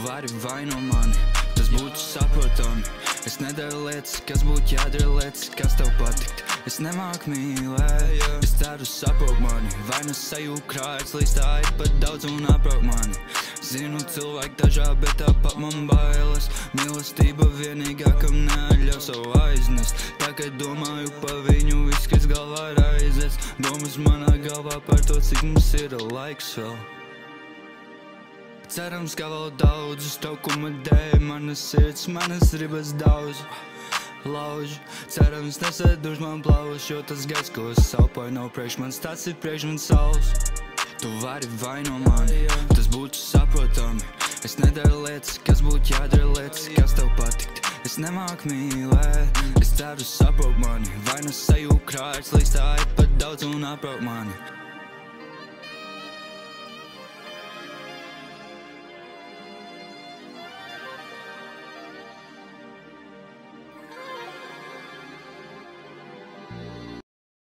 vari vaino mani, tas būtu saprotami. Es nedaru lietas, kas būtu jādara lietas, kas tev patikt. Es nemāku mīlēt, es ceru saprot mani. Vai nu sajūk krājas, līdz tā ir pat daudz un aprok mani. Zinu cilvēki dažādi, bet tāpat man bailes. Mīlestība vienīgā, kam neļauj savu aiznest. Tagad domāju par viņu, viss, kas galvā ir aizies. Domas manā galvā par to, cik mums ir laiks vēl. Cerams, ka vēl daudz uz taukuma dēļ. Manas sirds, manas ribas daudz lauž. Cerams, nesaduž man plaus, jo tas gaiss, ko es salpoju, nav priekš mans, tas ir priekš mans saules. Tu vari vaino mani, tas būtu saprotami. Es nedaru lietas, kas būtu jādara lietas, kas tev patikt. Es nemāku mīlēt, es ceru saprot mani. Vai nu sajūk krājas, līdz tā ir pat daudz un aprok mani.